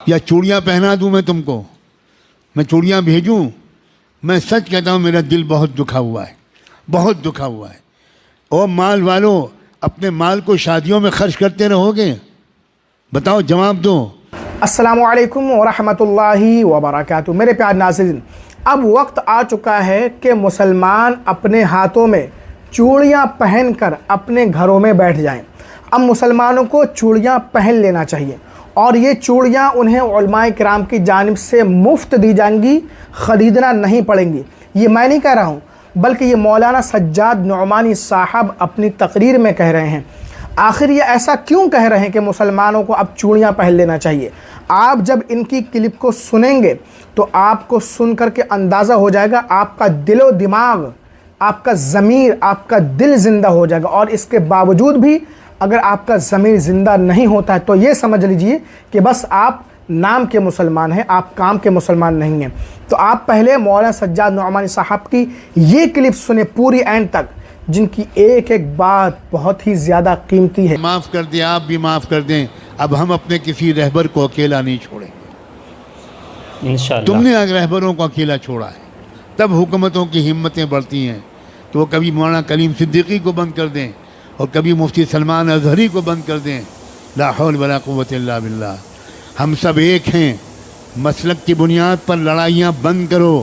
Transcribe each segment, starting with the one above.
یا چوڑیاں پہنا دوں میں تم کو، میں چوڑیاں بھیجوں؟ میں سچ کہتا ہوں میرا دل بہت دکھا ہوا ہے، بہت دکھا ہوا ہے۔ او مال والو، اپنے مال کو شادیوں میں خرچ کرتے رہو گے؟ بتاؤ، جواب دو۔ السلام علیکم ورحمۃ اللہ وبرکاتہ۔ میرے پیار ناظرین، اب وقت آ چکا ہے کہ مسلمان اپنے ہاتھوں میں چوڑیاں پہن کر اپنے گھروں میں بیٹھ جائیں۔ اب مسلمانوں کو چوڑیاں پہن لینا چاہیے، اور یہ چوڑیاں انہیں علماء کرام کی جانب سے مفت دی جائیں گی، خریدنا نہیں پڑیں گی۔ یہ میں نہیں کہہ رہا ہوں، بلکہ یہ مولانا سجاد نعمانی صاحب اپنی تقریر میں کہہ رہے ہیں۔ آخر یہ ایسا کیوں کہہ رہے ہیں کہ مسلمانوں کو اب چوڑیاں پہن لینا چاہیے؟ آپ جب ان کی کلپ کو سنیں گے تو آپ کو سن کر کے اندازہ ہو جائے گا، آپ کا دل و دماغ، آپ کا ضمیر، آپ کا دل زندہ ہو جائے گا۔ اور اس کے باوجود بھی اگر آپ کا ضمیر زندہ نہیں ہوتا ہے تو یہ سمجھ لیجئے کہ بس آپ نام کے مسلمان ہیں، آپ کام کے مسلمان نہیں ہیں۔ تو آپ پہلے مولانا سجاد نعمانی صاحب کی یہ کلپ سنیں پوری اینڈ تک، جن کی ایک ایک بات بہت ہی زیادہ قیمتی ہے۔ معاف کر دیں، آپ بھی معاف کر دیں۔ اب ہم اپنے کسی رہبر کو اکیلا نہیں چھوڑیں گے۔ انشاءاللہ تم نے اگر رہبروں کو اکیلا چھوڑا ہے، تب حکومتوں کی ہمتیں بڑھتی ہیں کہ وہ کبھی مولانا کلیم صدیقی کو بند کر دیں اور کبھی مفتی سلمان اظہری کو بند کر دیں۔ لا حول ولا قوت الا باللہ۔ ہم سب ایک ہیں، مسلک کی بنیاد پر لڑائیاں بند کرو۔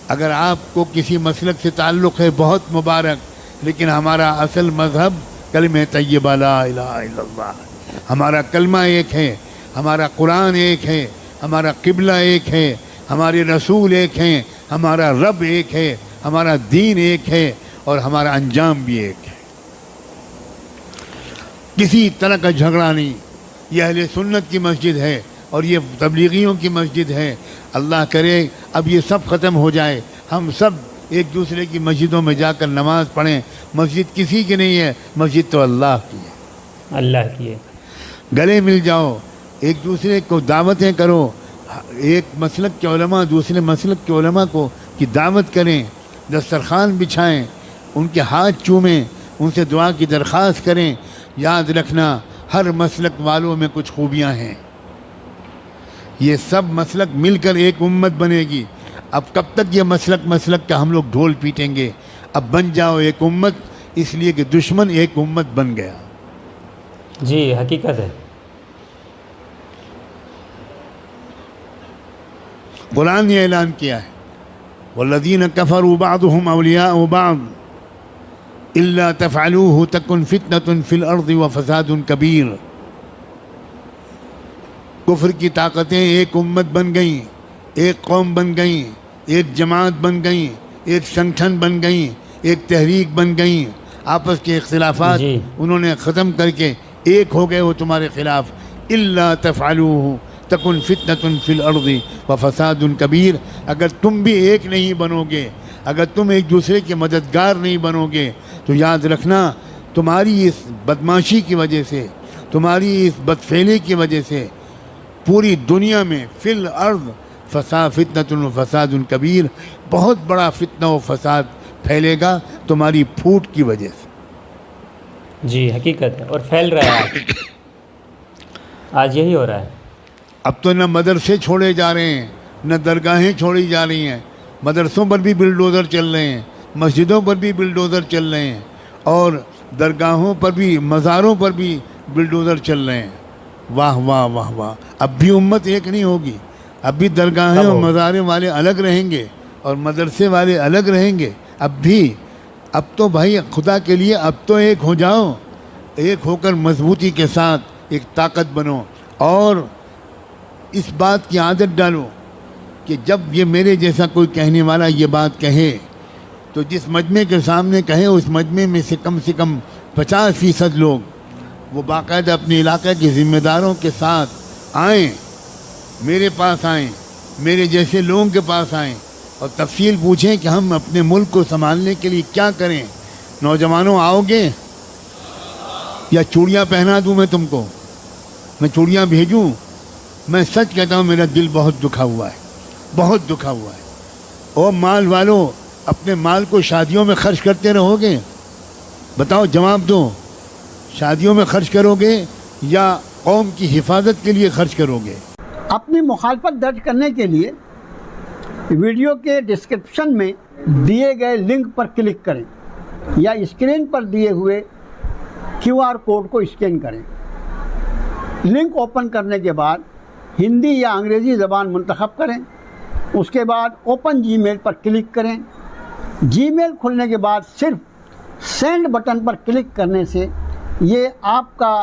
اگر آپ کو کسی مسلک سے تعلق ہے بہت مبارک، لیکن ہمارا اصل مذہب کلمہ طیبہ لا الہ الا اللہ، ہمارا کلمہ ایک ہے، ہمارا قرآن ایک ہے، ہمارا قبلہ ایک ہے، ہمارے رسول ایک ہیں، ہمارا رب ایک ہے، ہمارا دین ایک ہے، اور ہمارا انجام بھی ایک ہے۔ کسی طرح کا جھگڑا نہیں۔ یہ اہل سنت کی مسجد ہے اور یہ تبلیغیوں کی مسجد ہے۔ اللہ کرے اب یہ سب ختم ہو جائے، ہم سب ایک دوسرے کی مسجدوں میں جا کر نماز پڑھیں۔ مسجد کسی کی نہیں ہے، مسجد تو اللہ کی ہے، اللہ کی ہے۔ گلے مل جاؤ، ایک دوسرے کو دعوتیں کرو، ایک مسلک کے علماء دوسرے مسلک کے علماء کو کی دعوت کریں، دسترخوان بچھائیں، ان کے ہاتھ چومیں، ان سے دعا کی درخواست کریں۔ یاد رکھنا، ہر مسلک والوں میں کچھ خوبیاں ہیں، یہ سب مسلک مل کر ایک امت بنے گی۔ اب کب تک یہ مسلک کا ہم لوگ ڈھول پیٹیں گے؟ اب بن جاؤ ایک امت، اس لیے کہ دشمن ایک امت بن گیا۔ جی حقیقت ہے۔ قرآن نے اعلان کیا ہے، والذین کفروا بعضهم اولیاء بعض الا تفعلوه تکن فتنة فی الارض وفساد کبیر۔ کفر کی طاقتیں ایک امت بن گئیں، ایک قوم بن گئیں، ایک جماعت بن گئیں، ایک سنگٹھن بن گئیں، ایک تحریک بن گئیں۔ آپس کے اختلافات انہوں نے ختم کر کے ایک ہو گئے وہ تمہارے خلاف۔ الا تفعلوه تکن فتنة فی الارض وفساد کبیر۔ اگر تم بھی ایک نہیں بنو گے، اگر تم ایک دوسرے کے مددگار نہیں بنو گے، تو یاد رکھنا تمہاری اس بدماشی کی وجہ سے، تمہاری اس بدفعلی کی وجہ سے پوری دنیا میں فی الارض فتنة و فساد کبیر، بہت بڑا فتنہ و فساد پھیلے گا تمہاری پھوٹ کی وجہ سے۔ جی حقیقت ہے، اور پھیل رہا ہے، آج یہی ہو رہا ہے۔ اب تو نہ مدرسے چھوڑے جا رہے ہیں، نہ درگاہیں چھوڑی جا رہی ہیں، مدرسوں پر بھی بلڈوزر چل رہے ہیں، مسجدوں پر بھی بلڈوزر چل رہے ہیں، اور درگاہوں پر بھی، مزاروں پر بھی بلڈوزر چل رہے ہیں۔ واہ واہ واہ واہ۔ اب بھی امت ایک نہیں ہوگی، اب بھی درگاہیں اور مزاریں والے الگ رہیں گے اور مدرسے والے الگ رہیں گے۔ اب تو بھائی خدا کے لیے اب تو ایک ہو جاؤ، ایک ہو کر مضبوطی کے ساتھ ایک طاقت بنو، اور اس بات کی عادت ڈالو کہ جب یہ میرے جیسا کوئی کہنے والا یہ بات کہے تو جس مجمع کے سامنے کہے اس مجمع میں سے کم 50% لوگ وہ باقاعدہ اپنے علاقے کے ذمہ داروں کے ساتھ آئیں، میرے پاس آئیں، میرے جیسے لوگوں کے پاس آئیں اور تفصیل پوچھیں کہ ہم اپنے ملک کو سنبھالنے کے لیے کیا کریں۔ نوجوانوں آؤ گے یا چوڑیاں پہنا دوں میں تم کو؟ میں چوڑیاں بھیجوں؟ میں سچ کہتا ہوں میرا دل بہت دکھا ہوا ہے، بہت دکھا ہوا ہے۔ او مال والو، اپنے مال کو شادیوں میں خرچ کرتے رہو گے؟ بتاؤ، جواب دو۔ شادیوں میں خرچ کرو گے یا قوم کی حفاظت کے لیے خرچ کرو گے؟ اپنی مخالفت درج کرنے کے لیے ویڈیو کے ڈسکرپشن میں دیے گئے لنک پر کلک کریں یا اسکرین پر دیے ہوئے QR کوڈ کو اسکین کریں۔ لنک اوپن کرنے کے بعد ہندی یا انگریزی زبان منتخب کریں، اس کے بعد اوپن جی میل پر کلک کریں۔ جی میل کھلنے کے بعد صرف سینڈ بٹن پر کلک کرنے سے یہ آپ کا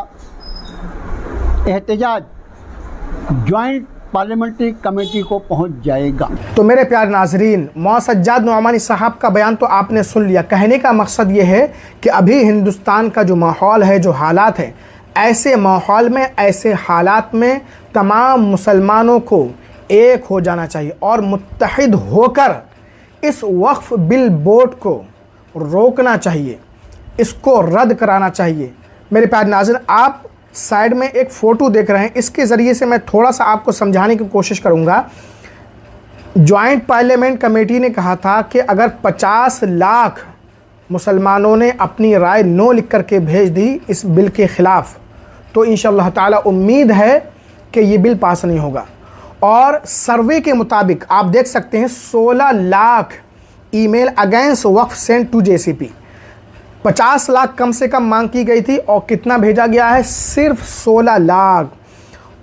احتجاج جوائنٹ پارلیمنٹری کمیٹی کو پہنچ جائے گا۔ تو میرے پیارے ناظرین، مولانا سجاد نعمانی صاحب کا بیان تو آپ نے سن لیا۔ کہنے کا مقصد یہ ہے کہ ابھی ہندوستان کا جو ماحول ہے، جو حالات ہیں، ایسے ماحول میں، ایسے حالات میں تمام مسلمانوں کو ایک ہو جانا چاہیے اور متحد ہو کر اس وقف بل بورڈ کو روکنا چاہیے، اس کو رد کرانا چاہیے۔ میرے پیارے ناظرین، آپ سائیڈ میں ایک فوٹو دیکھ رہے ہیں، اس کے ذریعے سے میں تھوڑا سا آپ کو سمجھانے کی کوشش کروں گا۔ جوائنٹ پارلیمنٹ کمیٹی نے کہا تھا کہ اگر 50 لاکھ مسلمانوں نے اپنی رائے نو لکھ کر کے بھیج دی اس بل کے خلاف تو انشاءاللہ تعالی امید ہے کہ یہ بل پاس نہیں ہوگا۔ اور سروے کے مطابق آپ دیکھ سکتے ہیں 16 لاکھ ای میل اگینسٹ وقف سینڈ ٹو JCP، 50 لاکھ کم سے کم مانگ کی گئی تھی اور کتنا بھیجا گیا ہے؟ صرف 16 لاکھ۔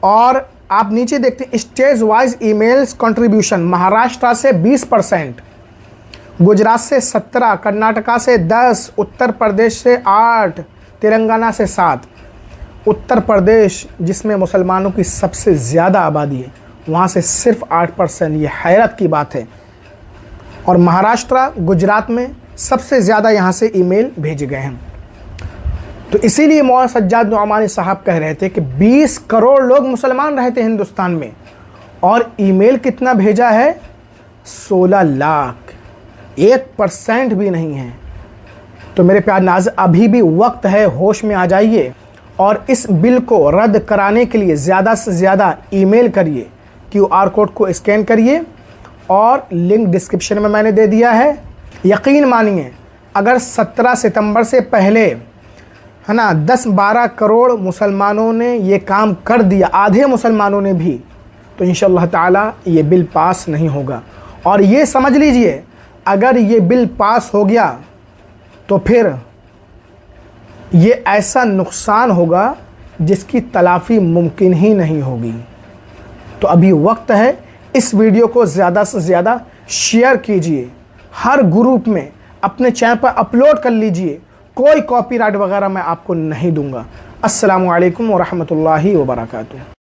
اور آپ نیچے دیکھتے ہیں stage wise e mails contribution, Maharashtra سے 20%، گجرات سے 17%، کرناٹکا سے 10%، اتر پردیش سے 8%، تلنگانہ سے 7%۔ اتر پردیش جس میں مسلمانوں کی سب سے زیادہ آبادی ہے، وہاں سے صرف 8%، یہ حیرت کی بات ہے۔ اور مہاراشٹرا، گجرات میں سب سے زیادہ یہاں سے ای میل بھیجے گئے ہیں۔ تو اسی لیے مولانا سجاد نعمانی صاحب کہہ رہے تھے کہ 20 کروڑ لوگ مسلمان رہتے ہیں ہندوستان میں اور ای میل کتنا بھیجا ہے؟ 16 لاکھ، 1% بھی نہیں ہے۔ تو میرے پیارے ناظرین، ابھی بھی وقت ہے، ہوش میں آ جائیے اور اس بل کو رد کرانے کے لیے زیادہ سے زیادہ ای میل کریے، QR کوڈ کو اسکین کریے اور لنک ڈسکرپشن میں نے دے دیا ہے۔ یقین مانیے اگر 17 ستمبر سے پہلے ہے نا 10-12 کروڑ مسلمانوں نے یہ کام کر دیا، آدھے مسلمانوں نے بھی، تو انشاءاللہ تعالی یہ بل پاس نہیں ہوگا۔ اور یہ سمجھ لیجئے اگر یہ بل پاس ہو گیا تو پھر یہ ایسا نقصان ہوگا جس کی تلافی ممکن ہی نہیں ہوگی۔ تو ابھی وقت ہے، اس ویڈیو کو زیادہ سے زیادہ شیئر کیجئے، ہر گروپ میں اپنے چینل پر اپلوڈ کر لیجئے، کوئی کاپی رائٹ وغیرہ میں آپ کو نہیں دوں گا۔ السلام علیکم ورحمۃ اللہ وبرکاتہ۔